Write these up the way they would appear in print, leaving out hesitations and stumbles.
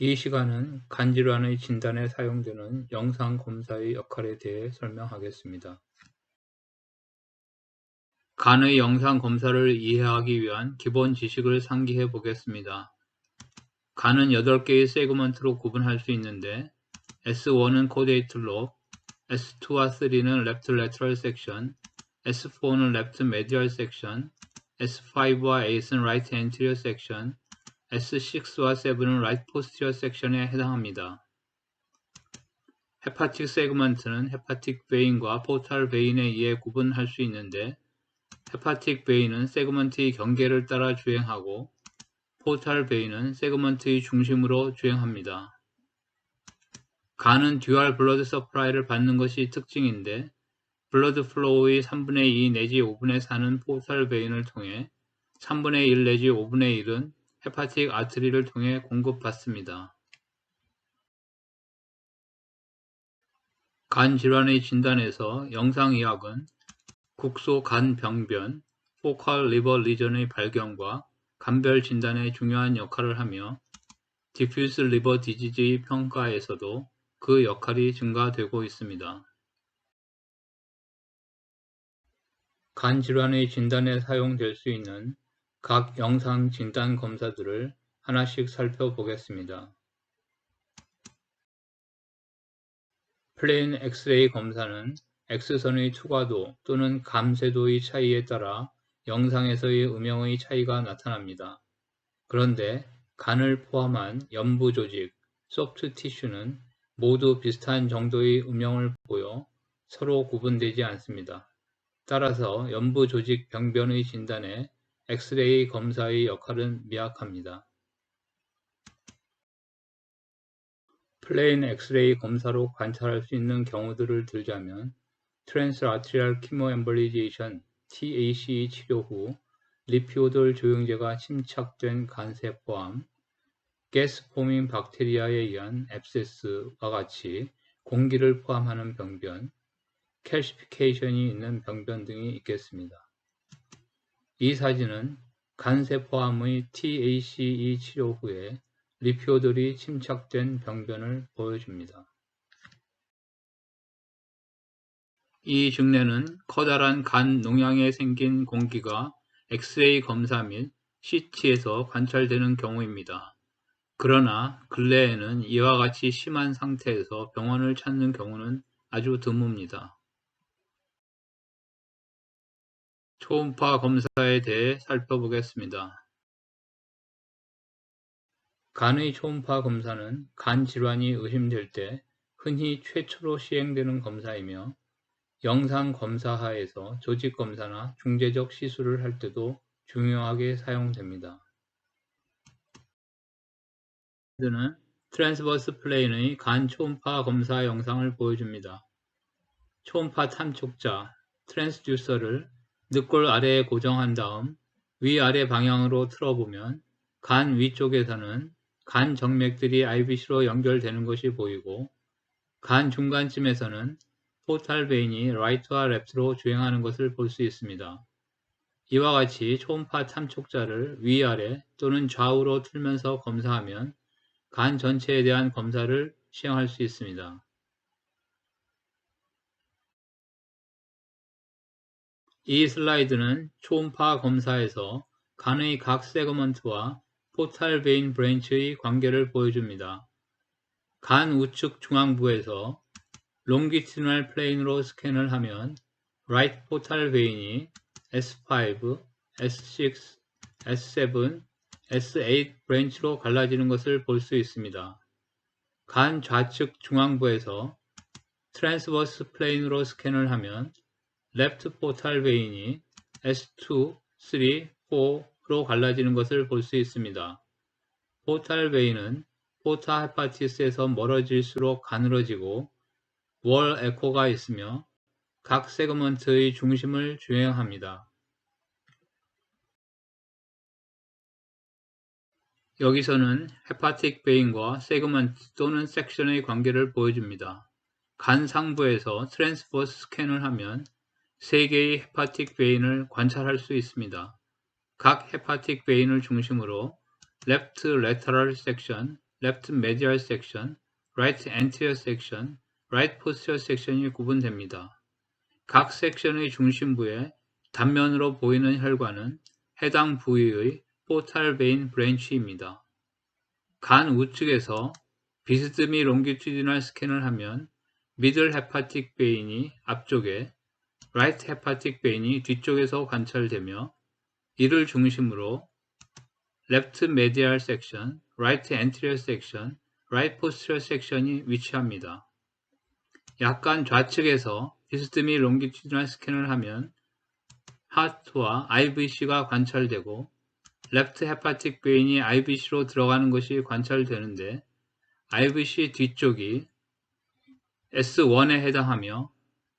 이 시간은 간질환의 진단에 사용되는 영상검사의 역할에 대해 설명하겠습니다. 간의 영상검사를 이해하기 위한 기본 지식을 상기해 보겠습니다. 간은 8개의 세그먼트로 구분할 수 있는데 S1은 코데이트 로브, S2와 3는 레프트 레터럴 섹션, S4는 레프트 메디얼 섹션, S5와 8은 라이트 엔티리어 섹션, S6와 7은 라이트 포스티리어 섹션에 해당합니다. 헤파틱 세그먼트는 헤파틱 베인과 포탈 베인에 의해 구분할 수 있는데 헤파틱 베인은 세그먼트의 경계를 따라 주행하고 포탈 베인은 세그먼트의 중심으로 주행합니다. 간은 듀얼 블러드 서프라이를 받는 것이 특징인데 블러드 플로우의 3분의 2 내지 5분의 4는 포탈 베인을 통해 3분의 1 내지 5분의 1은 헤파틱 아트리를 통해 공급받습니다. 간 질환의 진단에서 영상의학은 국소 간 병변, 포컬 리버 리전의 발견과 간별 진단에 중요한 역할을 하며 디퓨스 리버 디지즈의 평가에서도 그 역할이 증가되고 있습니다. 간 질환의 진단에 사용될 수 있는 각 영상 진단 검사들을 하나씩 살펴보겠습니다. 플레인 엑스레이 검사는 X선의 투과도 또는 감쇄도의 차이에 따라 영상에서의 음영의 차이가 나타납니다. 그런데 간을 포함한 연부 조직, 소프트 티슈는 모두 비슷한 정도의 음영을 보여 서로 구분되지 않습니다. 따라서 연부 조직 병변의 진단에 엑스레이 검사의 역할은 미약합니다. 플레인 엑스레이 검사로 관찰할 수 있는 경우들을 들자면 트랜스아트리얼 키모엠볼리제이션 TAC 치료 후 리피오돌 조영제가 침착된 간세 포함, 가스 포밍 박테리아에 의한 앱세스와 같이 공기를 포함하는 병변, 캘시피케이션이 있는 병변 등이 있겠습니다. 이 사진은 간세 포함의 TACE 치료 후에 리피오돌이 침착된 병변을 보여줍니다. 이 증례는 커다란 간 농양에 생긴 공기가 엑스레이 검사 및 CT에서 관찰되는 경우입니다. 그러나 근래에는 이와 같이 심한 상태에서 병원을 찾는 경우는 아주 드뭅니다. 초음파 검사에 대해 살펴보겠습니다. 간의 초음파 검사는 간 질환이 의심될 때 흔히 최초로 시행되는 검사이며 영상 검사하에서 조직 검사나 중재적 시술을 할 때도 중요하게 사용됩니다. 는 트랜스버스 플레인의 간 초음파 검사 영상을 보여줍니다. 초음파 탐촉자 트랜스듀서를 늑골 아래에 고정한 다음 위아래 방향으로 틀어보면 간 위쪽에서는 간 정맥들이 IVC로 연결되는 것이 보이고 간 중간쯤에서는 포탈 베인이 라이트와 레프트로 주행하는 것을 볼 수 있습니다. 이와 같이 초음파 탐촉자를 위아래 또는 좌우로 틀면서 검사하면 간 전체에 대한 검사를 시행할 수 있습니다. 이 슬라이드는 초음파 검사에서 간의 각 세그먼트와 포탈 베인 브랜치의 관계를 보여줍니다. 간 우측 중앙부에서 롱기튜디널 플레인으로 스캔을 하면 라이트 포탈 베인이 S5, S6, S7, S8 브랜치로 갈라지는 것을 볼 수 있습니다. 간 좌측 중앙부에서 트랜스버스 플레인으로 스캔을 하면 레프트 포탈 베인이 S2, 3, 4로 갈라지는 것을 볼 수 있습니다. 포탈 베인은 포타 헤파티스에서 멀어질수록 가늘어지고 월 에코가 있으며 각 세그먼트의 중심을 주행합니다. 여기서는 헤파틱 베인과 세그먼트 또는 섹션의 관계를 보여줍니다. 간 상부에서 트랜스버스 스캔을 하면 3개의 헤파틱 베인을 관찰할 수 있습니다. 각 헤파틱 베인을 중심으로 레프트 레터럴 섹션, left medial section, right anterior section, right posterior section이 구분됩니다. 각 섹션의 중심부에 단면으로 보이는 혈관은 해당 부위의 포탈 베인 브랜치입니다. 간 우측에서 비스듬히 롱기튜디널 스캔을 하면 미들 헤파틱 베인이 앞쪽에, 라이트 헤파틱 베인이 뒤쪽에서 관찰되며 이를 중심으로 레프트 메디알 섹션, 라이트 엔티리어 섹션, 라이트 포스티리어 섹션이 위치합니다. 약간 좌측에서 비스듬히 롱기튜디널 스캔을 하면 하트와 IVC가 관찰되고 레프트 헤파틱 베인이 IVC로 들어가는 것이 관찰되는데 IVC 뒤쪽이 S1에 해당하며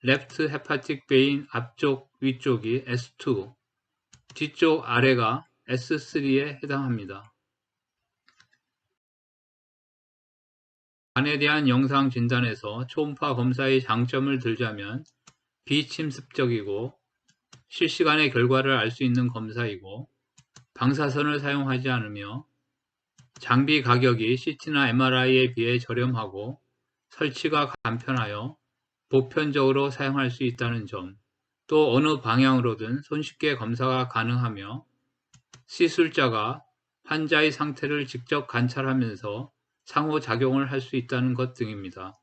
레프트 헤파틱 베인 앞쪽 위쪽이 S2, 뒤쪽 아래가 S3에 해당합니다. 간에 대한 영상 진단에서 초음파 검사의 장점을 들자면 비침습적이고 실시간의 결과를 알 수 있는 검사이고 방사선을 사용하지 않으며 장비 가격이 CT나 MRI에 비해 저렴하고 설치가 간편하여 보편적으로 사용할 수 있다는 점, 또 어느 방향으로든 손쉽게 검사가 가능하며 시술자가 환자의 상태를 직접 관찰하면서 상호작용을 할 수 있다는 것 등입니다.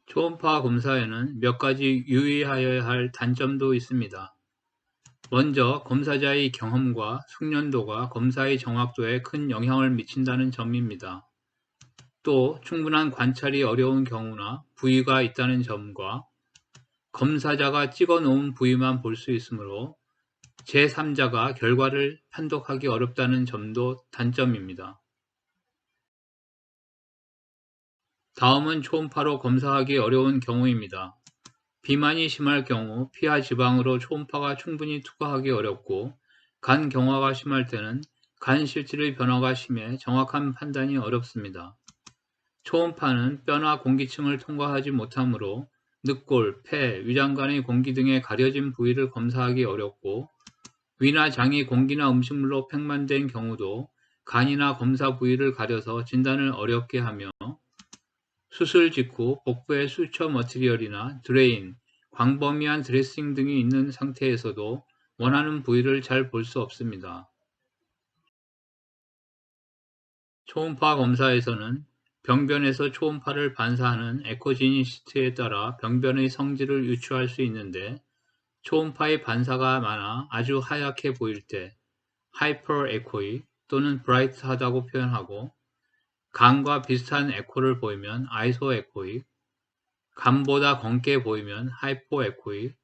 초음파 검사에는 몇 가지 유의하여야 할 단점도 있습니다. 먼저 검사자의 경험과 숙련도가 검사의 정확도에 큰 영향을 미친다는 점입니다. 또 충분한 관찰이 어려운 경우나 부위가 있다는 점과 검사자가 찍어 놓은 부위만 볼 수 있으므로 제3자가 결과를 판독하기 어렵다는 점도 단점입니다. 다음은 초음파로 검사하기 어려운 경우입니다. 비만이 심할 경우 피하 지방으로 초음파가 충분히 투과하기 어렵고 간 경화가 심할 때는 간 실질의 변화가 심해 정확한 판단이 어렵습니다. 초음파는 뼈나 공기층을 통과하지 못하므로 늑골, 폐, 위장관의 공기 등의 가려진 부위를 검사하기 어렵고 위나 장이 공기나 음식물로 팽만된 경우도 간이나 검사 부위를 가려서 진단을 어렵게 하며 수술 직후 복부에 수처 머티리얼이나 드레인, 광범위한 드레싱 등이 있는 상태에서도 원하는 부위를 잘 볼 수 없습니다. 초음파 검사에서는 병변에서 초음파를 반사하는 에코지니시티에 따라 병변의 성질을 유추할 수 있는데 초음파의 반사가 많아 아주 하얗게 보일 때 하이퍼 에코익 또는 브라이트하다고 표현하고 간과 비슷한 에코를 보이면 아이소 에코익, 간보다 검게 보이면 하이포 에코익,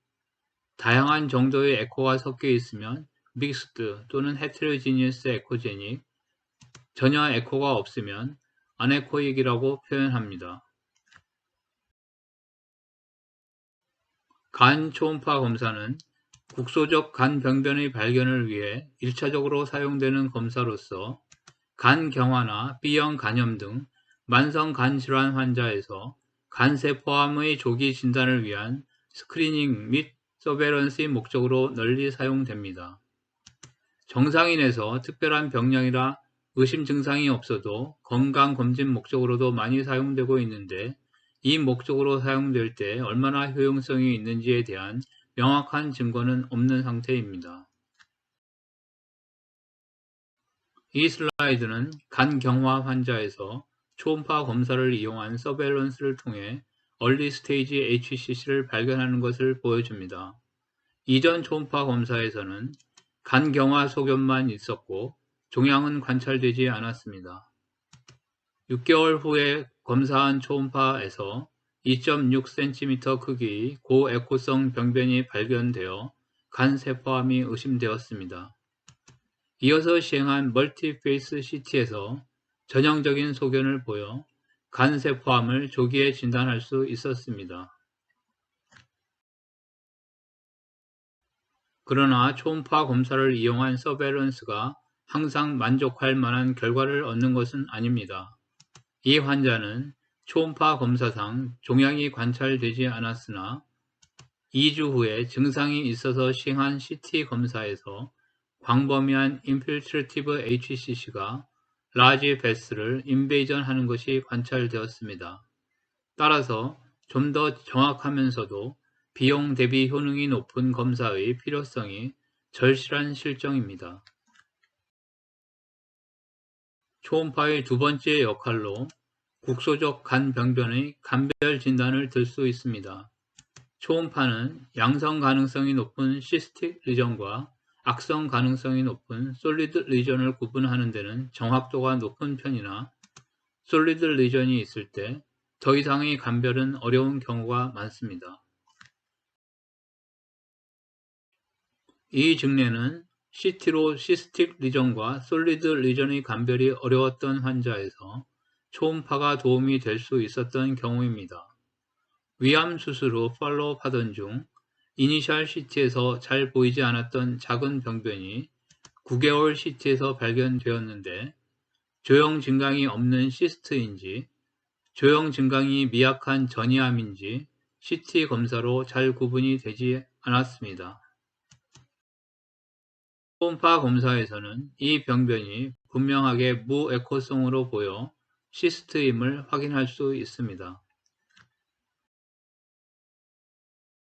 다양한 정도의 에코가 섞여 있으면 믹스드 또는 헤테로지니어스 에코제닉, 전혀 에코가 없으면 아네코익이라고 표현합니다. 간 초음파 검사는 국소적 간 병변의 발견을 위해 1차적으로 사용되는 검사로서 간 경화나 B형 간염 등 만성 간 질환 환자에서 간세포암의 조기 진단을 위한 스크리닝 및 서베런스의 목적으로 널리 사용됩니다. 정상인에서 특별한 병량이라 의심 증상이 없어도 건강검진 목적으로도 많이 사용되고 있는데 이 목적으로 사용될 때 얼마나 효용성이 있는지에 대한 명확한 증거는 없는 상태입니다. 이 슬라이드는 간경화 환자에서 초음파 검사를 이용한 서베일런스를 통해 얼리 스테이지 HCC를 발견하는 것을 보여줍니다. 이전 초음파 검사에서는 간경화 소견만 있었고 종양은 관찰되지 않았습니다. 6개월 후에 검사한 초음파에서 2.6cm 크기의 고에코성 병변이 발견되어 간세포암이 의심되었습니다. 이어서 시행한 멀티페이스 CT에서 전형적인 소견을 보여 간세포암을 조기에 진단할 수 있었습니다. 그러나 초음파 검사를 이용한 서베일런스가 항상 만족할 만한 결과를 얻는 것은 아닙니다. 이 환자는 초음파 검사상 종양이 관찰되지 않았으나 2주 후에 증상이 있어서 시행한 CT 검사에서 광범위한 인필트레티브 HCC가 라지 베스를 인베이전하는 것이 관찰되었습니다. 따라서 좀 더 정확하면서도 비용 대비 효능이 높은 검사의 필요성이 절실한 실정입니다. 초음파의 두 번째 역할로 국소적 간병변의 간별 진단을 들 수 있습니다. 초음파는 양성 가능성이 높은 시스틱 리전과 악성 가능성이 높은 솔리드 리전을 구분하는 데는 정확도가 높은 편이나 솔리드 리전이 있을 때 더 이상의 간별은 어려운 경우가 많습니다. 이 증례는 CT로 시스틱 리전과 솔리드 리전의 간별이 어려웠던 환자에서 초음파가 도움이 될 수 있었던 경우입니다. 위암 수술 후 팔로우하던 중 이니셜 CT에서 잘 보이지 않았던 작은 병변이 9개월 CT에서 발견되었는데 조형 증강이 없는 시스트인지 조형 증강이 미약한 전이암인지 CT 검사로 잘 구분이 되지 않았습니다. 초음파 검사에서는 이 병변이 분명하게 무에코성으로 보여 시스트임을 확인할 수 있습니다.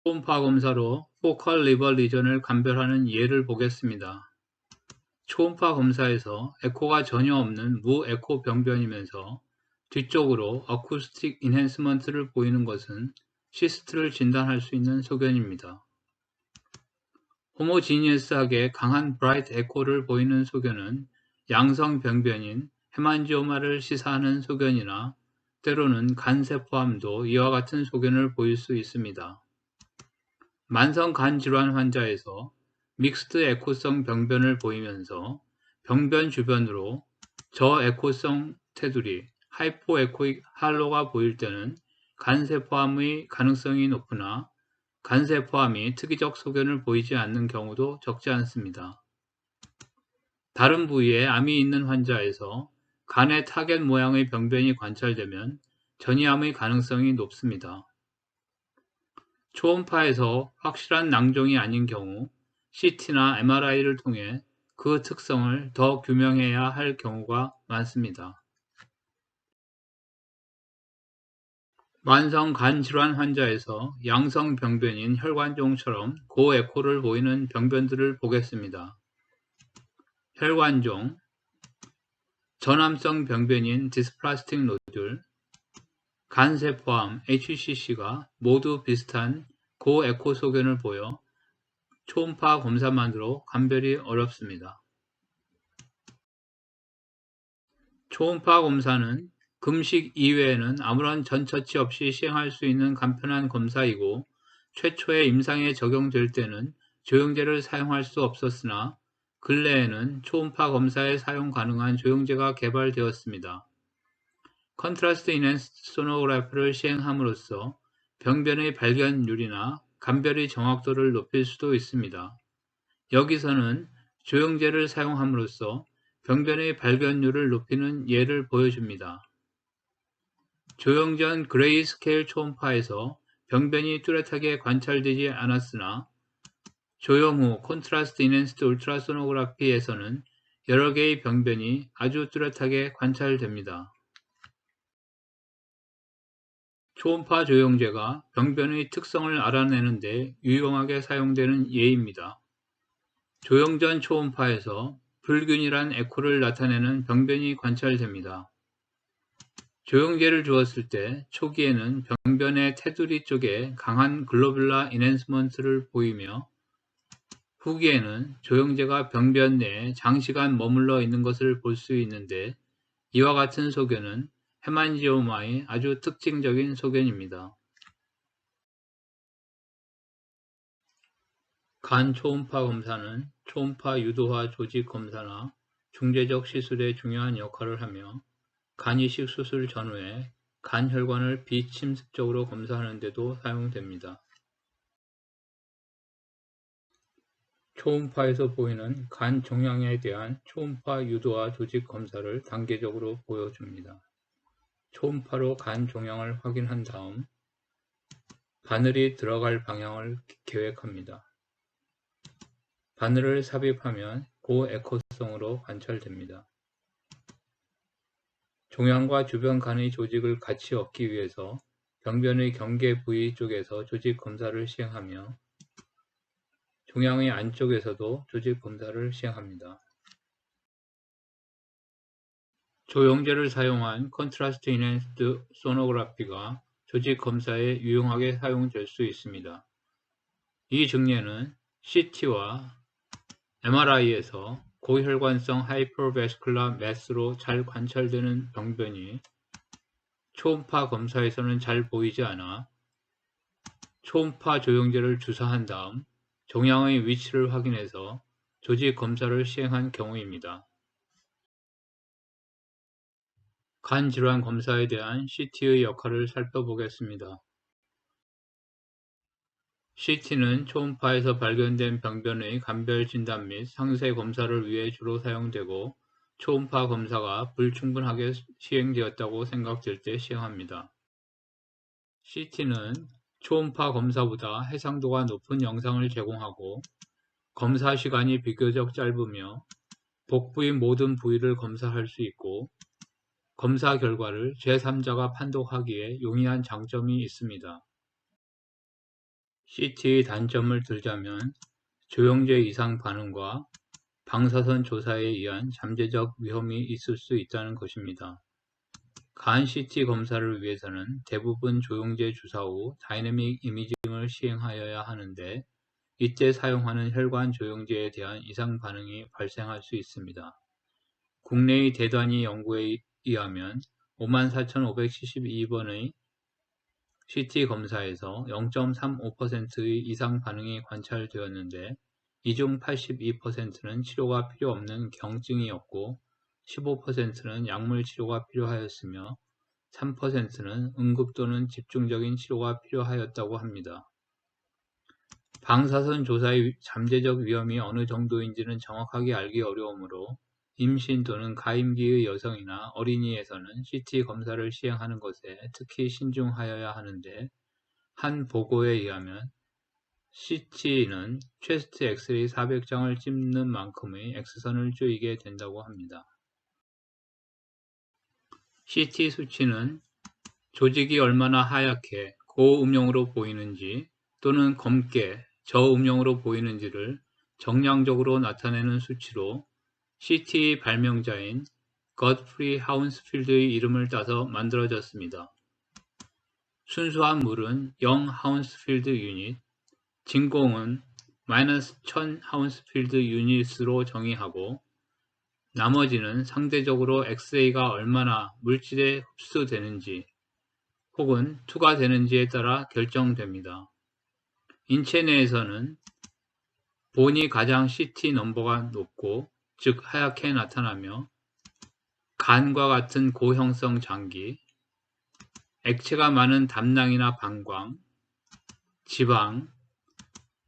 초음파 검사로 포컬 리버 리전을 감별하는 예를 보겠습니다. 초음파 검사에서 에코가 전혀 없는 무에코 병변이면서 뒤쪽으로 어쿠스틱 인핸스먼트를 보이는 것은 시스트를 진단할 수 있는 소견입니다. 호모지니어스하게 강한 브라이트 에코를 보이는 소견은 양성 병변인 헤만지오마를 시사하는 소견이나 때로는 간세포암도 이와 같은 소견을 보일 수 있습니다. 만성 간 질환 환자에서 믹스드 에코성 병변을 보이면서 병변 주변으로 저에코성 테두리, 하이포에코익 할로가 보일 때는 간세포암의 가능성이 높으나 간세포암이 특이적 소견을 보이지 않는 경우도 적지 않습니다. 다른 부위에 암이 있는 환자에서 간의 타겟 모양의 병변이 관찰되면 전이암의 가능성이 높습니다. 초음파에서 확실한 낭종이 아닌 경우 CT나 MRI를 통해 그 특성을 더 규명해야 할 경우가 많습니다. 만성 간 질환 환자에서 양성 병변인 혈관종처럼 고에코를 보이는 병변들을 보겠습니다. 혈관종, 전암성 병변인 디스플라스틱 노듈, 간세포암 HCC가 모두 비슷한 고에코 소견을 보여 초음파 검사만으로 감별이 어렵습니다. 초음파 검사는 금식 이외에는 아무런 전처치 없이 시행할 수 있는 간편한 검사이고 최초의 임상에 적용될 때는 조영제를 사용할 수 없었으나 근래에는 초음파 검사에 사용 가능한 조영제가 개발되었습니다. 컨트라스트 인핸스드 소노그래피를 시행함으로써 병변의 발견율이나 간별의 정확도를 높일 수도 있습니다. 여기서는 조영제를 사용함으로써 병변의 발견율을 높이는 예를 보여줍니다. 조영 전 그레이스케일 초음파에서 병변이 뚜렷하게 관찰되지 않았으나 조영 후 콘트라스트 인핸스드 울트라소노그래피에서는 여러 개의 병변이 아주 뚜렷하게 관찰됩니다. 초음파 조영제가 병변의 특성을 알아내는 데 유용하게 사용되는 예입니다. 조영 전 초음파에서 불균일한 에코를 나타내는 병변이 관찰됩니다. 조영제를 주었을 때 초기에는 병변의 테두리 쪽에 강한 글로뷸라 인핸스먼트를 보이며 후기에는 조영제가 병변 내에 장시간 머물러 있는 것을 볼 수 있는데 이와 같은 소견은 헤만지오마의 아주 특징적인 소견입니다. 간 초음파 검사는 초음파 유도화 조직 검사나 중재적 시술에 중요한 역할을 하며 간이식 수술 전후에 간 혈관을 비침습적으로 검사하는 데도 사용됩니다. 초음파에서 보이는 간 종양에 대한 초음파 유도화 조직 검사를 단계적으로 보여줍니다. 초음파로 간 종양을 확인한 다음 바늘이 들어갈 방향을 계획합니다. 바늘을 삽입하면 고에코성으로 관찰됩니다. 종양과 주변 간의 조직을 같이 얻기 위해서 병변의 경계 부위 쪽에서 조직 검사를 시행하며 종양의 안쪽에서도 조직 검사를 시행합니다. 조영제를 사용한 컨트라스트 인핸스드 소노그래피가 조직 검사에 유용하게 사용될 수 있습니다. 이 증례는 CT와 MRI에서 고혈관성 하이퍼베스큘라 매스로 잘 관찰되는 병변이 초음파 검사에서는 잘 보이지 않아 초음파 조영제를 주사한 다음 종양의 위치를 확인해서 조직 검사를 시행한 경우입니다. 간 질환 검사에 대한 CT의 역할을 살펴보겠습니다. CT는 초음파에서 발견된 병변의 감별 진단 및 상세 검사를 위해 주로 사용되고 초음파 검사가 불충분하게 시행되었다고 생각될 때 시행합니다. CT는 초음파 검사보다 해상도가 높은 영상을 제공하고 검사 시간이 비교적 짧으며 복부의 모든 부위를 검사할 수 있고 검사 결과를 제3자가 판독하기에 용이한 장점이 있습니다. CT의 단점을 들자면 조영제 이상 반응과 방사선 조사에 의한 잠재적 위험이 있을 수 있다는 것입니다. 간 CT 검사를 위해서는 대부분 조영제 주사 후 다이내믹 이미징을 시행하여야 하는데 이때 사용하는 혈관 조영제에 대한 이상 반응이 발생할 수 있습니다. 국내의 대단위 연구에 의하면 54,572번의 CT 검사에서 0.35%의 이상 반응이 관찰되었는데 이 중 82%는 치료가 필요 없는 경증이었고 15%는 약물 치료가 필요하였으며 3%는 응급 또는 집중적인 치료가 필요하였다고 합니다. 방사선 조사의 잠재적 위험이 어느 정도인지는 정확하게 알기 어려우므로 임신 또는 가임기의 여성이나 어린이에서는 CT 검사를 시행하는 것에 특히 신중하여야 하는데 한 보고에 의하면 CT는 체스트 엑스레이 400장을 찍는 만큼의 X선을 쪼이게 된다고 합니다. CT 수치는 조직이 얼마나 하얗게 고음영으로 보이는지 또는 검게 저음영으로 보이는지를 정량적으로 나타내는 수치로 CT의 발명자인 거트프리 하운스필드의 이름을 따서 만들어졌습니다. 순수한 물은 0 하운스필드 유닛, 진공은 -1000 하운스필드 유닛으로 정의하고 나머지는 상대적으로 엑스레이가 얼마나 물질에 흡수되는지 혹은 투과되는지에 따라 결정됩니다. 인체 내에서는 본이 가장 CT 넘버가 높고 즉 하얗게 나타나며 간과 같은 고형성 장기, 액체가 많은 담낭이나 방광, 지방,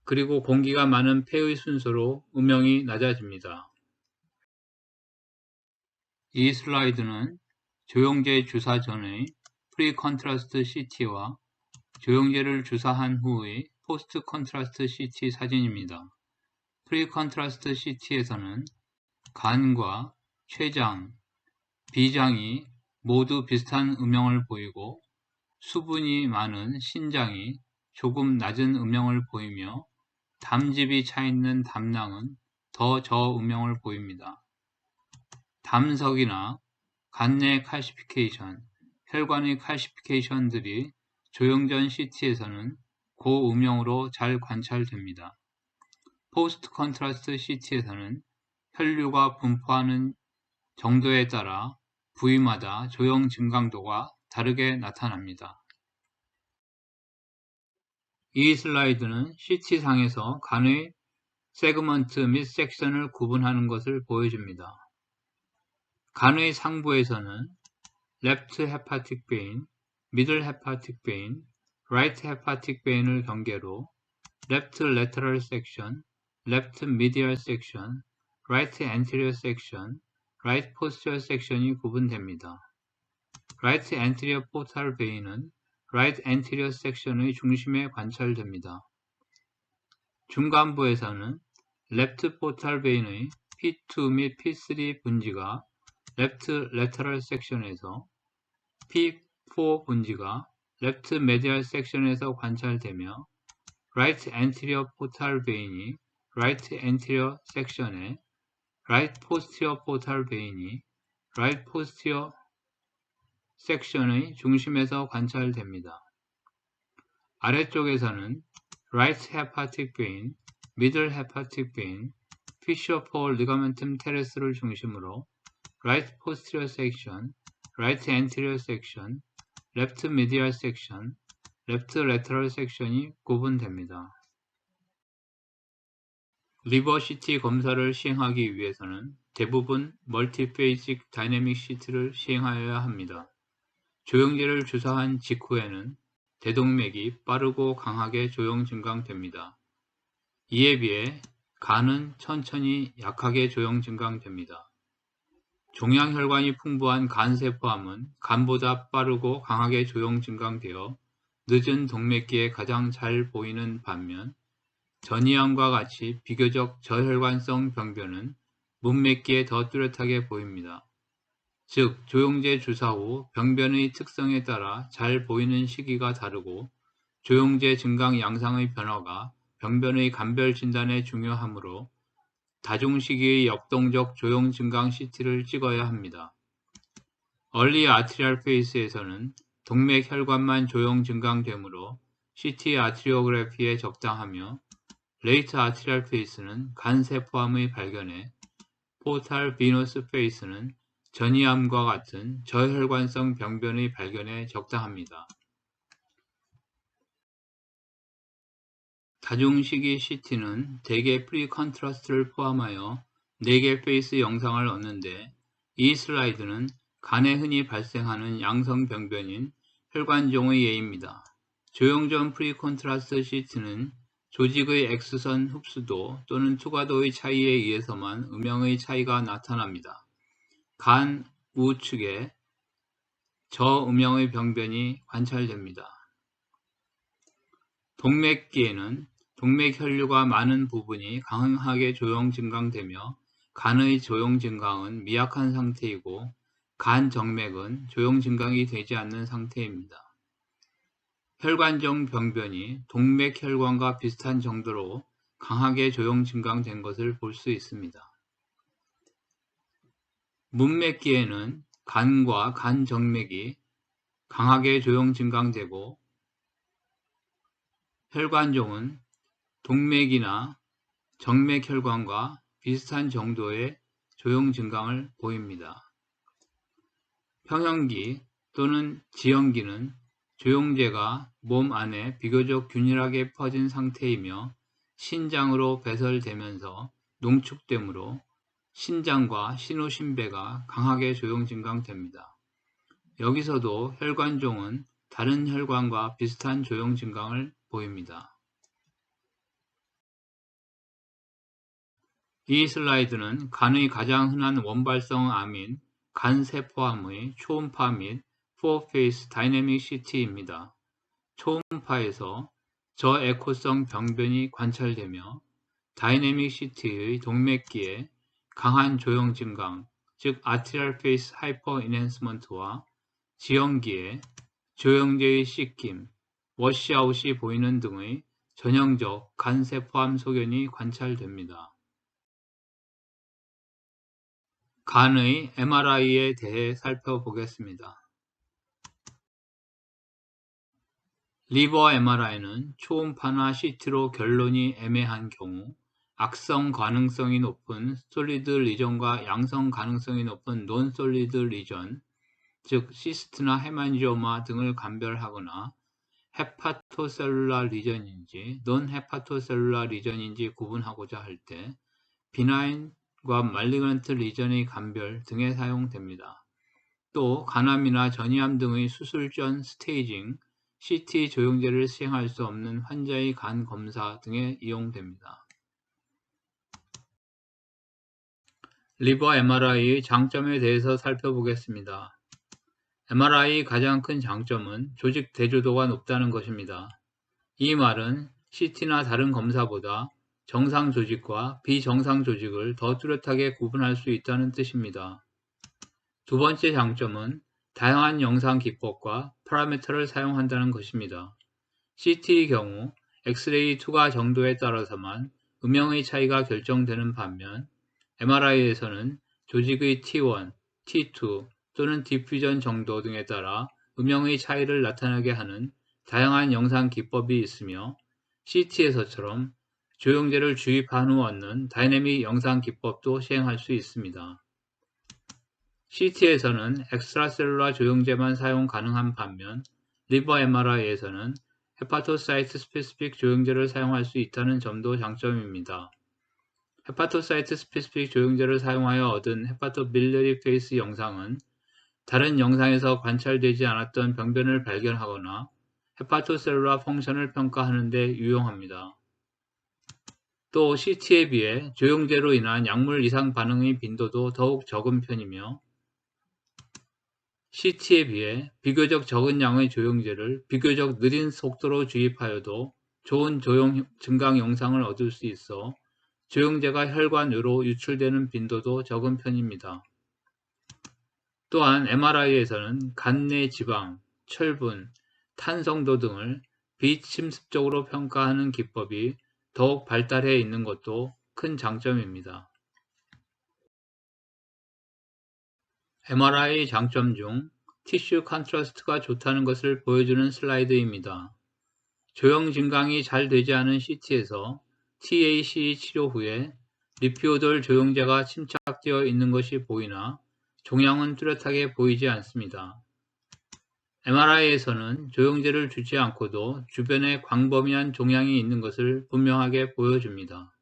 그리고 공기가 많은 폐의 순서로 음영이 낮아집니다. 이 슬라이드는 조영제 주사 전의 프리-컨트라스트 CT와 조영제를 주사한 후의 포스트-컨트라스트 CT 사진입니다. 프리-컨트라스트 CT에서는 간과 췌장, 비장이 모두 비슷한 음영을 보이고 수분이 많은 신장이 조금 낮은 음영을 보이며 담즙이 차있는 담낭은 더 저음영을 보입니다. 담석이나 간내 칼시피케이션, 혈관의 칼시피케이션들이 조영전 CT에서는 고음영으로 잘 관찰됩니다. 포스트 컨트라스트 CT에서는 혈류가 분포하는 정도에 따라 부위마다 조영 증강도가 다르게 나타납니다. 이 슬라이드는 CT상에서 간의 세그먼트 및 섹션을 구분하는 것을 보여줍니다. 간의 상부에서는 left hepatic vein, middle hepatic vein, right hepatic vein을 경계로 left lateral section, left medial section, right anterior section, right posterior section이 구분됩니다. right anterior portal vein은 right anterior section의 중심에 관찰됩니다. 중간부에서는 left portal vein의 P2 및 P3 분지가 left lateral section에서 P4 분지가 left medial section에서 관찰되며 right anterior portal vein이 right anterior section에 right posterior portal vein이 right posterior section의 중심에서 관찰됩니다. 아래쪽에서는 right hepatic vein, middle hepatic vein, fissure-4 ligamentum teres를 중심으로 right posterior section, right anterior section, left medial section, left lateral section이 구분됩니다. 리버 CT 검사를 시행하기 위해서는 대부분 멀티페이직 다이내믹 CT를 시행하여야 합니다. 조영제를 주사한 직후에는 대동맥이 빠르고 강하게 조영 증강됩니다. 이에 비해 간은 천천히 약하게 조영 증강됩니다. 종양혈관이 풍부한 간세포암은 간보다 빠르고 강하게 조영 증강되어 늦은 동맥기에 가장 잘 보이는 반면 전이암과 같이 비교적 저혈관성 병변은 문맥기에 더 뚜렷하게 보입니다. 즉, 조영제 주사 후 병변의 특성에 따라 잘 보이는 시기가 다르고 조영제 증강 양상의 변화가 병변의 감별 진단에 중요하므로 다중시기의 역동적 조영 증강 CT를 찍어야 합니다. 얼리 아트리얼 페이스에서는 동맥 혈관만 조영 증강되므로 CT 아트리오그래피에 적당하며 레이트 아트리얼 페이스는 간세포암의 발견에 포탈 비너스 페이스는 전이암과 같은 저혈관성 병변의 발견에 적당합니다. 다중시기 CT는 대개 프리컨트라스트를 포함하여 4개 페이스 영상을 얻는데 이 슬라이드는 간에 흔히 발생하는 양성 병변인 혈관종의 예입니다. 조영 전 프리컨트라스트 CT는 조직의 X선 흡수도 또는 투과도의 차이에 의해서만 음영의 차이가 나타납니다. 간 우측에 저음영의 병변이 관찰됩니다. 동맥기에는 동맥 혈류가 많은 부분이 강하게 조영 증강되며 간의 조영 증강은 미약한 상태이고 간 정맥은 조영 증강이 되지 않는 상태입니다. 혈관종 병변이 동맥 혈관과 비슷한 정도로 강하게 조영 증강된 것을 볼 수 있습니다. 문맥기에는 간과 간 정맥이 강하게 조영 증강되고 혈관종은 동맥이나 정맥 혈관과 비슷한 정도의 조영 증강을 보입니다. 평형기 또는 지형기는 조영제가 몸 안에 비교적 균일하게 퍼진 상태이며 신장으로 배설되면서 농축되므로 신장과 신우신배가 강하게 조영 증강됩니다. 여기서도 혈관종은 다른 혈관과 비슷한 조영 증강을 보입니다. 이 슬라이드는 간의 가장 흔한 원발성 암인 간세포암의 초음파 및 4페이스 다이내믹 CT입니다. 초음파에서 저에코성 병변이 관찰되며 다이내믹 CT의 동맥기에 강한 조영 증강, 즉 아트리얼 페이스 하이퍼 인핸스먼트와 지형기에 조영제의 씻김, 워시아웃이 보이는 등의 전형적 간세포암 소견이 관찰됩니다. 간의 MRI에 대해 살펴보겠습니다. 리버 MRI는 초음파나 CT로 결론이 애매한 경우 악성 가능성이 높은 솔리드 리전과 양성 가능성이 높은 논솔리드 리전, 즉 시스트나 헤만지오마 등을 감별하거나 헤파토셀룰라 리전인지 논헤파토셀룰라 리전인지 구분하고자 할 때 비나인과 말리그넌트 리전의 감별 등에 사용됩니다. 또 간암이나 전이암 등의 수술 전 스테이징, CT 조영제를 시행할 수 없는 환자의 간 검사 등에 이용됩니다. 리버 MRI의 장점에 대해서 살펴보겠습니다. MRI의 가장 큰 장점은 조직 대조도가 높다는 것입니다. 이 말은 CT나 다른 검사보다 정상 조직과 비정상 조직을 더 뚜렷하게 구분할 수 있다는 뜻입니다. 두 번째 장점은 다양한 영상 기법과 파라미터를 사용한다는 것입니다. CT의 경우 엑스레이 투과 정도에 따라서만 음영의 차이가 결정되는 반면 MRI에서는 조직의 T1, T2 또는 디퓨전 정도 등에 따라 음영의 차이를 나타나게 하는 다양한 영상 기법이 있으며 CT에서처럼 조영제를 주입한 후 얻는 다이내믹 영상 기법도 시행할 수 있습니다. CT에서는 엑스트라셀룰라 조영제만 사용 가능한 반면 리버 MRI에서는 헤파토사이트 스페시픽 조영제를 사용할 수 있다는 점도 장점입니다. 헤파토사이트 스페시픽 조영제를 사용하여 얻은 헤파토빌리어리 페이스 영상은 다른 영상에서 관찰되지 않았던 병변을 발견하거나 헤파토셀룰라 펑션을 평가하는 데 유용합니다. 또 CT에 비해 조영제로 인한 약물 이상 반응의 빈도도 더욱 적은 편이며 CT에 비해 비교적 적은 양의 조영제를 비교적 느린 속도로 주입하여도 좋은 조영 증강 영상을 얻을 수 있어 조영제가 혈관으로 유출되는 빈도도 적은 편입니다. 또한 MRI에서는 간 내 지방, 철분, 탄성도 등을 비침습적으로 평가하는 기법이 더욱 발달해 있는 것도 큰 장점입니다. MRI 장점 중 티슈 컨트라스트가 좋다는 것을 보여주는 슬라이드입니다. 조영 증강이 잘 되지 않은 CT에서 TAC 치료 후에 리피오돌 조영제가 침착되어 있는 것이 보이나 종양은 뚜렷하게 보이지 않습니다. MRI에서는 조영제를 주지 않고도 주변에 광범위한 종양이 있는 것을 분명하게 보여줍니다.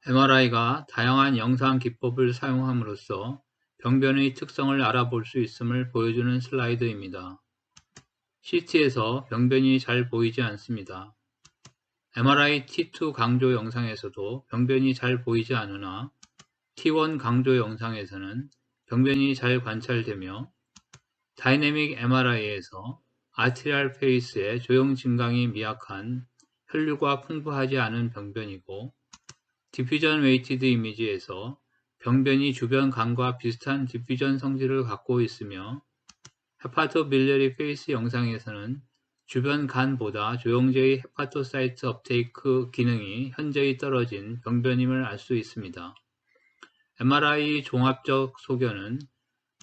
MRI가 다양한 영상 기법을 사용함으로써 병변의 특성을 알아볼 수 있음을 보여주는 슬라이드입니다. CT에서 병변이 잘 보이지 않습니다. MRI T2 강조 영상에서도 병변이 잘 보이지 않으나 T1 강조 영상에서는 병변이 잘 관찰되며 다이내믹 MRI에서 아트리알 페이스의 조영 증강이 미약한 혈류가 풍부하지 않은 병변이고 디퓨전 웨이티드 이미지에서 병변이 주변 간과 비슷한 디퓨전 성질을 갖고 있으며 헤파토빌리어리 페이스 영상에서는 주변 간보다 조영제의 헤파토사이트 업테이크 기능이 현저히 떨어진 병변임을 알 수 있습니다. MRI 종합적 소견은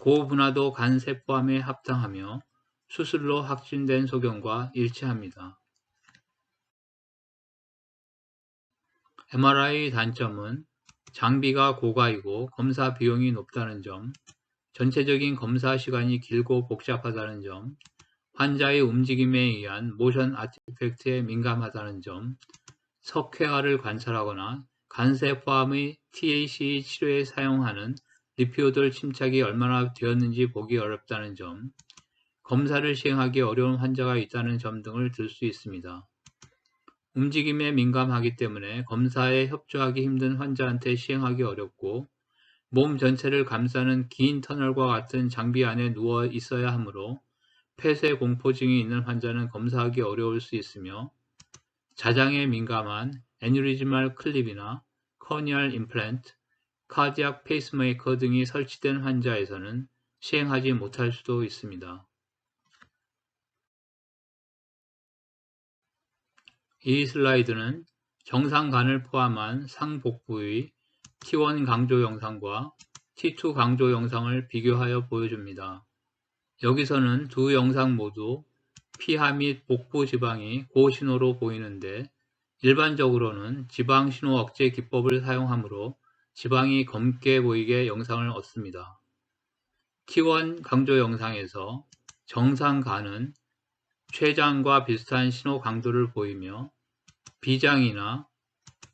고분화도 간 세포암에 합당하며 수술로 확진된 소견과 일치합니다. MRI 단점은 장비가 고가이고 검사 비용이 높다는 점, 전체적인 검사 시간이 길고 복잡하다는 점, 환자의 움직임에 의한 모션 아티팩트에 민감하다는 점, 석회화를 관찰하거나 간세포암의 TAC 치료에 사용하는 리피오돌 침착이 얼마나 되었는지 보기 어렵다는 점, 검사를 시행하기 어려운 환자가 있다는 점 등을 들 수 있습니다. 움직임에 민감하기 때문에 검사에 협조하기 힘든 환자한테 시행하기 어렵고 몸 전체를 감싸는 긴 터널과 같은 장비 안에 누워 있어야 하므로 폐쇄 공포증이 있는 환자는 검사하기 어려울 수 있으며 자장에 민감한 애뉴리즈말 클립이나 커니얼 임플란트, 카디악 페이스메이커 등이 설치된 환자에서는 시행하지 못할 수도 있습니다. 이 슬라이드는 정상간을 포함한 상복부의 T1 강조 영상과 T2 강조 영상을 비교하여 보여줍니다. 여기서는 두 영상 모두 피하 및 복부 지방이 고신호로 보이는데 일반적으로는 지방 신호 억제 기법을 사용하므로 지방이 검게 보이게 영상을 얻습니다. T1 강조 영상에서 정상간은 췌장과 비슷한 신호 강도를 보이며 비장이나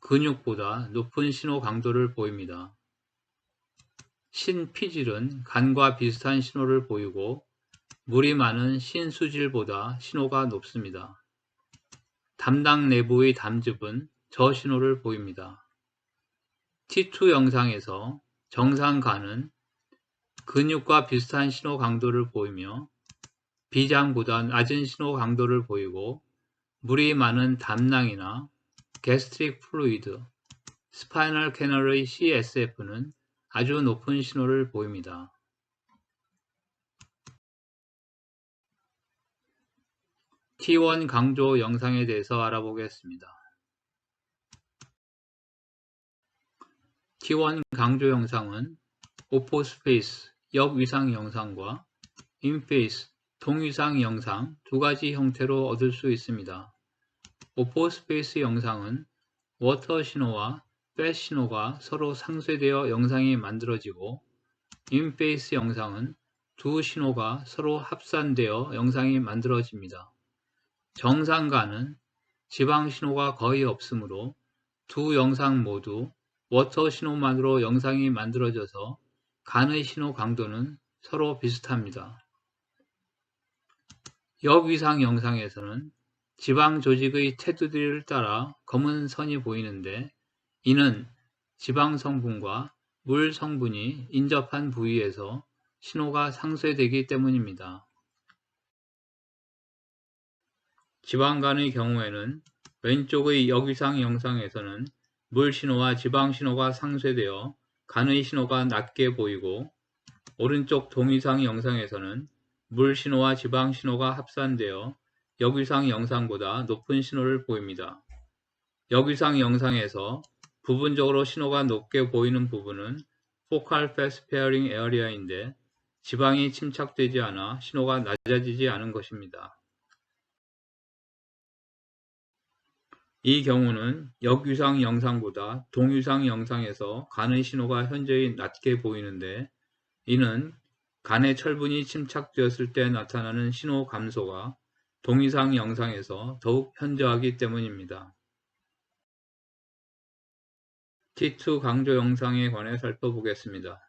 근육보다 높은 신호 강도를 보입니다. 신피질은 간과 비슷한 신호를 보이고 물이 많은 신수질보다 신호가 높습니다. 담낭 내부의 담즙은 저신호를 보입니다. T2 영상에서 정상간은 근육과 비슷한 신호 강도를 보이며 비장보다 낮은 신호 강도를 보이고 물이 많은 담낭이나 gastric fluid, 스파이널 캐널의 CSF는 아주 높은 신호를 보입니다. T1 강조 영상에 대해서 알아보겠습니다. T1 강조 영상은 오포스페이스 역위상 영상과 인페이스 동위상 영상 두 가지 형태로 얻을 수 있습니다. 오포스페이스 영상은 워터 신호와 팻 신호가 서로 상쇄되어 영상이 만들어지고, 인페이스 영상은 두 신호가 서로 합산되어 영상이 만들어집니다. 정상간은 지방 신호가 거의 없으므로 두 영상 모두 워터 신호만으로 영상이 만들어져서 간의 신호 강도는 서로 비슷합니다. 역위상 영상에서는 지방 조직의 테두리를 따라 검은 선이 보이는데, 이는 지방 성분과 물 성분이 인접한 부위에서 신호가 상쇄되기 때문입니다. 지방간의 경우에는 왼쪽의 역위상 영상에서는 물 신호와 지방 신호가 상쇄되어 간의 신호가 낮게 보이고, 오른쪽 동위상 영상에서는 물 신호와 지방 신호가 합산되어 역위상 영상보다 높은 신호를 보입니다. 역위상 영상에서 부분적으로 신호가 높게 보이는 부분은 Focal Fast Pairing Area인데, 지방이 침착되지 않아 신호가 낮아지지 않은 것입니다. 이 경우는 역위상 영상보다 동위상 영상에서 간의 신호가 현저히 낮게 보이는데, 이는 간의 철분이 침착되었을 때 나타나는 신호 감소가 동위상 영상에서 더욱 현저하기 때문입니다. T2 강조 영상에 관해 살펴보겠습니다.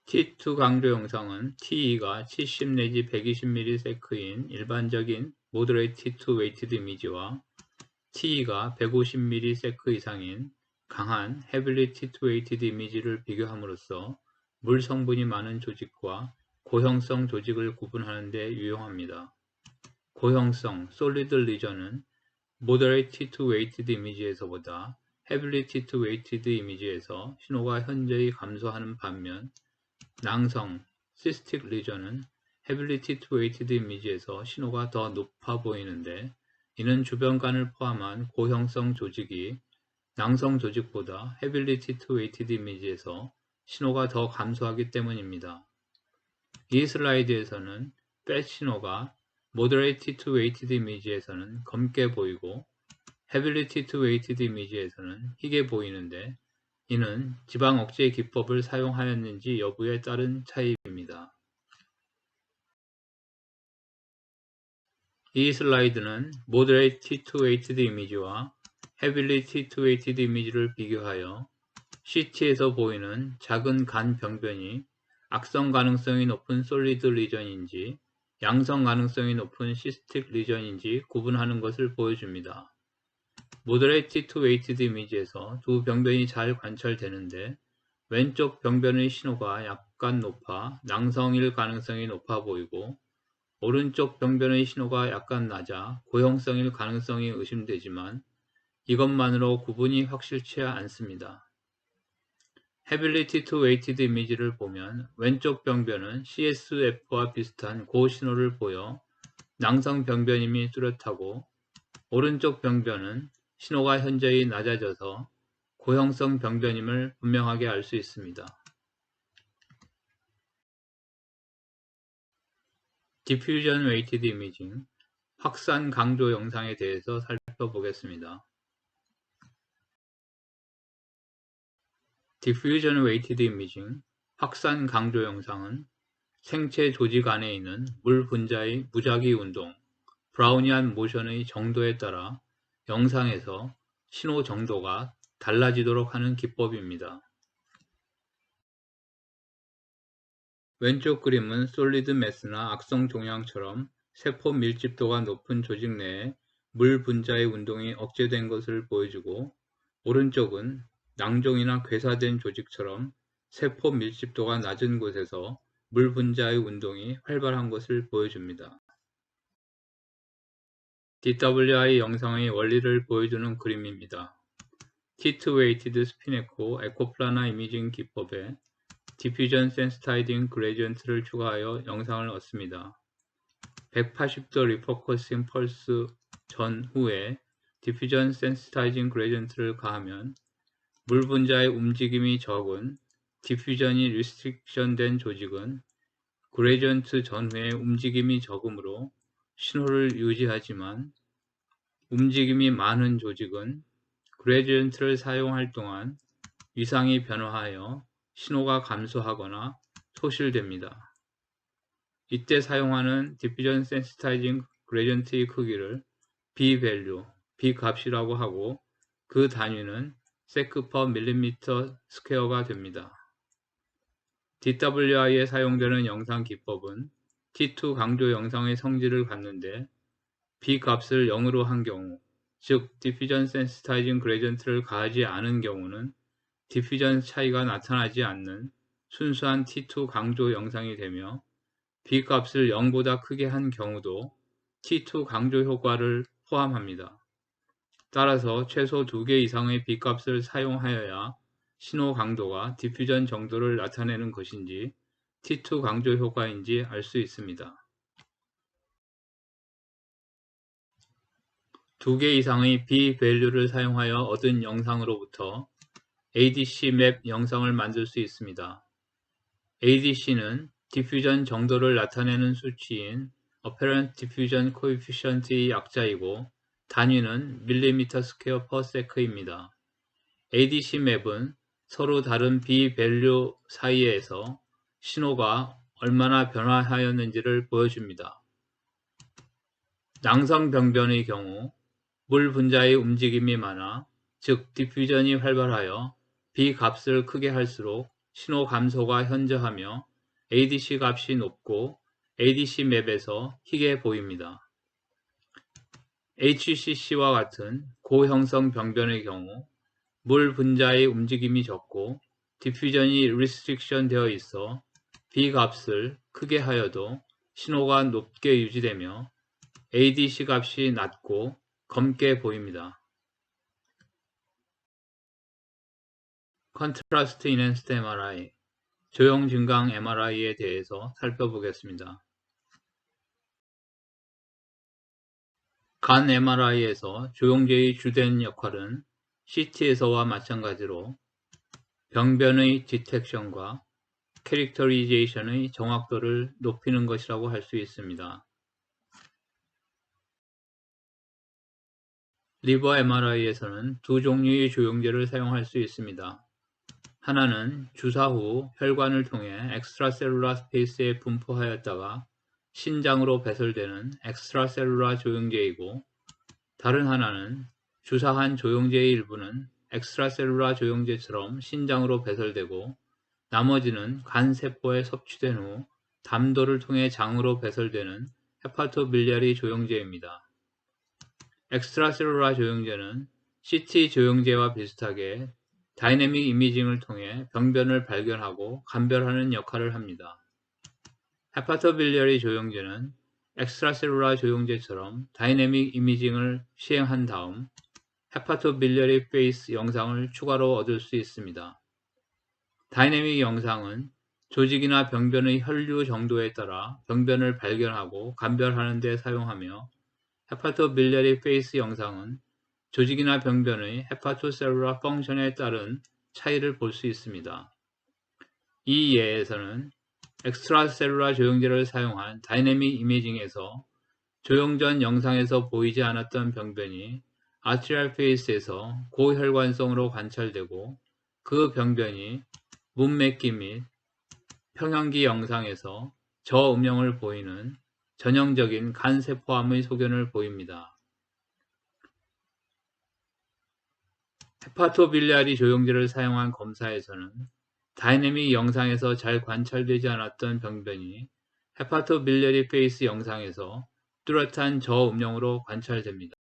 T2 강조 영상은 TE가 70 내지 120ms인 일반적인 Moderate T2 Weighted 이미지와 TE가 150ms 이상인 강한 Heavily T2 Weighted 이미지를 비교함으로써 물 성분이 많은 조직과 고형성 조직을 구분하는 데 유용합니다. 고형성 Solid Region은 Moderate T2 Weighted 이미지에서보다 Heavily T2 Weighted 이미지에서 신호가 현저히 감소하는 반면, 낭성 Cystic Region은 Heavily T2 Weighted 이미지에서 신호가 더 높아 보이는데, 이는 주변간을 포함한 고형성 조직이 낭성 조직보다 Heavily T2 Weighted 이미지에서 신호가 더 감소하기 때문입니다. 이 슬라이드에서는 팻 신호가 Moderate T2 Weighted 이미지에서는 검게 보이고 Heavily T2 Weighted 이미지에서는 희게 보이는데, 이는 지방 억제 기법을 사용하였는지 여부에 따른 차이입니다. 이 슬라이드는 Moderate T2 Weighted 이미지와 Heavily T2 Weighted 이미지를 비교하여 CT에서 보이는 작은 간 병변이 악성 가능성이 높은 솔리드 리전인지 양성 가능성이 높은 시스틱 리전인지 구분하는 것을 보여줍니다. Moderate T2 Weighted 이미지에서 두 병변이 잘 관찰되는데, 왼쪽 병변의 신호가 약간 높아 낭성일 가능성이 높아 보이고, 오른쪽 병변의 신호가 약간 낮아 고형성일 가능성이 의심되지만 이것만으로 구분이 확실치 않습니다. Heavily T2 Weighted 이미지를 보면 왼쪽 병변은 CSF와 비슷한 고신호를 보여 낭성 병변임이 뚜렷하고, 오른쪽 병변은 신호가 현저히 낮아져서 고형성 병변임을 분명하게 알 수 있습니다. Diffusion Weighted Imaging, 확산 강조 영상에 대해서 살펴보겠습니다. Diffusion Weighted Imaging, 확산 강조 영상은 생체 조직 안에 있는 물 분자의 무작위 운동, 브라우니안 모션의 정도에 따라 영상에서 신호 정도가 달라지도록 하는 기법입니다. 왼쪽 그림은 솔리드 매스나 악성 종양처럼 세포 밀집도가 높은 조직 내에 물 분자의 운동이 억제된 것을 보여주고, 오른쪽은 낭종이나 괴사된 조직처럼 세포 밀집도가 낮은 곳에서 물 분자의 운동이 활발한 것을 보여줍니다. DWI 영상의 원리를 보여주는 그림입니다. T2-weighted 스핀 에코, 에코플라나 이미징 기법에 디퓨전 센시타이징 그레디언트를 추가하여 영상을 얻습니다. 180도 리퍼커싱 펄스 전후에 디퓨전 센시타이징 그레디언트를 가하면 물 분자의 움직임이 적은 디퓨전이 리스트릭션 된 조직은 그레디언트 전후에 움직임이 적으므로 신호를 유지하지만 움직임이 많은 조직은 그레디언트를 사용할 동안 위상이 변화하여 신호가 감소하거나 소실됩니다. 이때 사용하는 디퓨전 센시타이징 그레디언트의 크기를 B-밸류, B값이라고 하고 그 단위는 sec/mm 스퀘어가 됩니다. DWI에 사용되는 영상 기법은 T2 강조 영상의 성질을 갖는데 B값을 0으로 한 경우, 즉 디퓨전 센시타이징 그레디언트를 가하지 않은 경우는 디퓨전 차이가 나타나지 않는 순수한 T2 강조 영상이 되며 B값을 0보다 크게 한 경우도 T2 강조 효과를 포함합니다. 따라서 최소 2개 이상의 B값을 사용하여야 신호 강도가 디퓨전 정도를 나타내는 것인지 T2 강조 효과인지 알 수 있습니다. 2개 이상의 B-밸류를 사용하여 얻은 영상으로부터 ADC 맵 영상을 만들 수 있습니다. ADC는 디퓨전 정도를 나타내는 수치인 Apparent Diffusion Coefficient의 약자이고 단위는 mm²/s입니다. ADC 맵은 서로 다른 B-밸류 사이에서 신호가 얼마나 변화하였는지를 보여줍니다. 낭성병변의 경우 물 분자의 움직임이 많아 즉 디퓨전이 활발하여 B값을 크게 할수록 신호 감소가 현저하며 ADC 값이 높고 ADC 맵에서 희게 보입니다. HCC와 같은 고형성 병변의 경우 물 분자의 움직임이 적고 디퓨전이 리스트릭션 되어 있어 B값을 크게 하여도 신호가 높게 유지되며 ADC 값이 낮고 검게 보입니다. 컨트라스트 인핸스드 MRI, 조형 증강 MRI에 대해서 살펴보겠습니다. 간 MRI에서 조형제의 주된 역할은 CT에서와 마찬가지로 병변의 디텍션과 캐릭터리제이션의 정확도를 높이는 것이라고 할 수 있습니다. 리버 MRI에서는 두 종류의 조형제를 사용할 수 있습니다. 하나는 주사 후 혈관을 통해 엑스트라셀룰라 스페이스에 분포하였다가 신장으로 배설되는 엑스트라셀룰라 조형제이고 다른 하나는 주사한 조형제의 일부는 엑스트라셀룰라 조형제처럼 신장으로 배설되고 나머지는 간세포에 섭취된 후 담도를 통해 장으로 배설되는 헤파토빌리아리 조형제입니다. 엑스트라셀룰라 조형제는 CT 조형제와 비슷하게 다이내믹 이미징을 통해 병변을 발견하고 감별하는 역할을 합니다. 헤파토빌리아리 조형제는 엑스트라셀룰라 조형제처럼 다이내믹 이미징을 시행한 다음 헤파토빌리아리 페이스 영상을 추가로 얻을 수 있습니다. 다이내믹 영상은 조직이나 병변의 혈류 정도에 따라 병변을 발견하고 감별하는 데 사용하며 헤파토빌리아리 페이스 영상은 조직이나 병변의 헤파토셀룰라 펑션에 따른 차이를 볼 수 있습니다. 이 예에서는 엑스트라셀룰라 조형제를 사용한 다이내믹 이미징에서 조형 전 영상에서 보이지 않았던 병변이 아트리얼 페이스에서 고혈관성으로 관찰되고 그 병변이 문맥기 및 평형기 영상에서 저음영을 보이는 전형적인 간세포암의 소견을 보입니다. 헤파토빌리아리 조형제를 사용한 검사에서는 다이내믹 영상에서 잘 관찰되지 않았던 병변이 헤파토빌리아리 페이스 영상에서 뚜렷한 저음영으로 관찰됩니다.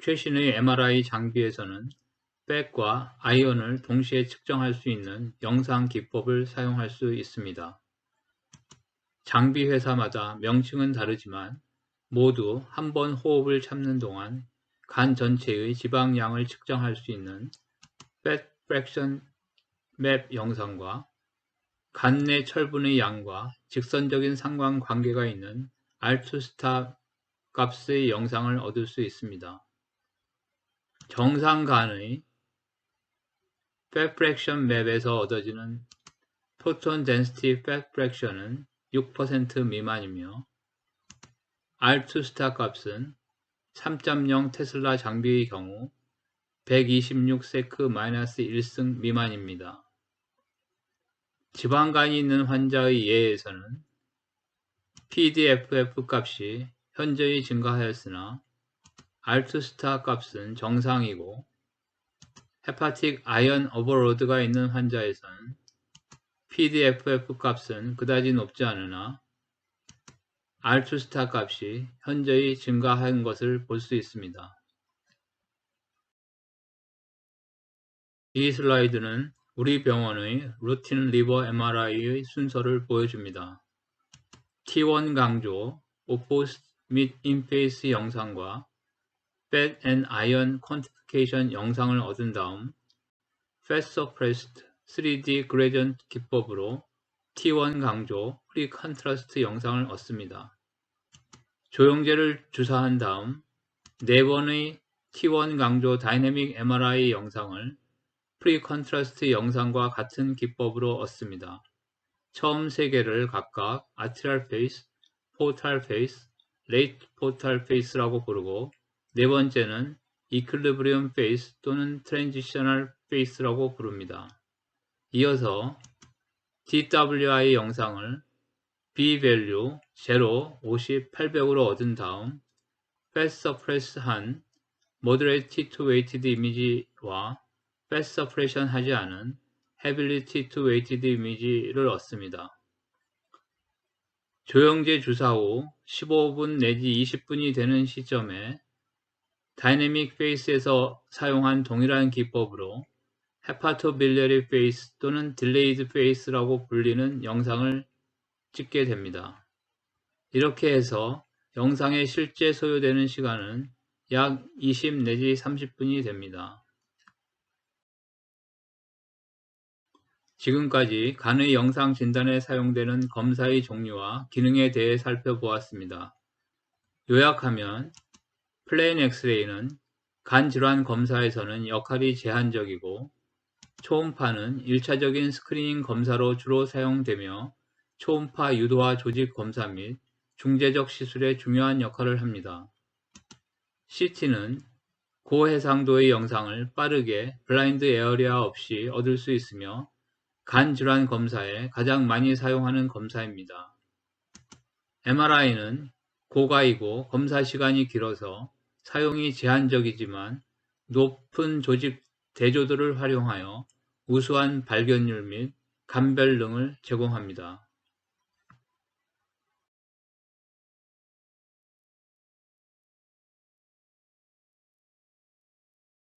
최신의 MRI 장비에서는 백과 아이언을 동시에 측정할 수 있는 영상 기법을 사용할 수 있습니다. 장비 회사마다 명칭은 다르지만 모두 한 번 호흡을 참는 동안 간 전체의 지방량을 측정할 수 있는 Fat Fraction 맵 영상과 간 내 철분의 양과 직선적인 상관관계가 있는 R2스타 값의 영상을 얻을 수 있습니다. 정상 간의 Fat Fraction 맵에서 얻어지는 Proton Density Fat Fraction은 6% 미만이며 R2스타 값은 3.0 테슬라 장비의 경우 126 세크-1승 미만입니다. 지방간이 있는 환자의 예에서는 PDFF 값이 현저히 증가하였으나 R2스타 값은 정상이고 헤파틱 아이언 오버로드가 있는 환자에서는 PDFF 값은 그다지 높지 않으나 R2스타 값이 현저히 증가한 것을 볼 수 있습니다. 이 슬라이드는 우리 병원의 루틴 리버 MRI의 순서를 보여줍니다. T1 강조, 오포스 및 인페이스 영상과 Fat and Iron Quantification 영상을 얻은 다음 Fat Suppressed 3D Gradient 기법으로 T1 강조, 프리 컨트라스트 영상을 얻습니다. 조영제를 주사한 다음 4번의 T1 강조 다이내믹 MRI 영상을 프리 컨트라스트 영상과 같은 기법으로 얻습니다. 처음 3개를 각각 아트리얼 페이스, 포탈 페이스, 레이트 포탈 페이스라고 부르고 네 번째는 이퀄리브리엄 페이스 또는 트랜지셔널 페이스라고 부릅니다. 이어서 DWI 영상을 B-밸류 0, 50, 800으로 얻은 다음 Fat Suppress한 Moderate T2 Weighted 이미지와 Fat Suppression 하지 않은 Heavily T2 Weighted 이미지를 얻습니다. 조영제 주사 후 15분 내지 20분이 되는 시점에 다이내믹 페이스에서 사용한 동일한 기법으로 헤파토빌리어리 페이스 또는 딜레이드 페이스라고 불리는 영상을 찍게 됩니다. 이렇게 해서 영상의 실제 소요되는 시간은 약 20 내지 30분이 됩니다. 지금까지 간의 영상 진단에 사용되는 검사의 종류와 기능에 대해 살펴보았습니다. 요약하면 플레인 엑스레이는 간 질환 검사에서는 역할이 제한적이고 초음파는 1차적인 스크리닝 검사로 주로 사용되며 초음파 유도화 조직 검사 및 중재적 시술에 중요한 역할을 합니다. CT는 고해상도의 영상을 빠르게 블라인드 에어리아 없이 얻을 수 있으며 간 질환 검사에 가장 많이 사용하는 검사입니다. MRI는 고가이고 검사 시간이 길어서 사용이 제한적이지만 높은 조직 대조도를 활용하여 우수한 발견율 및 감별 등을 제공합니다.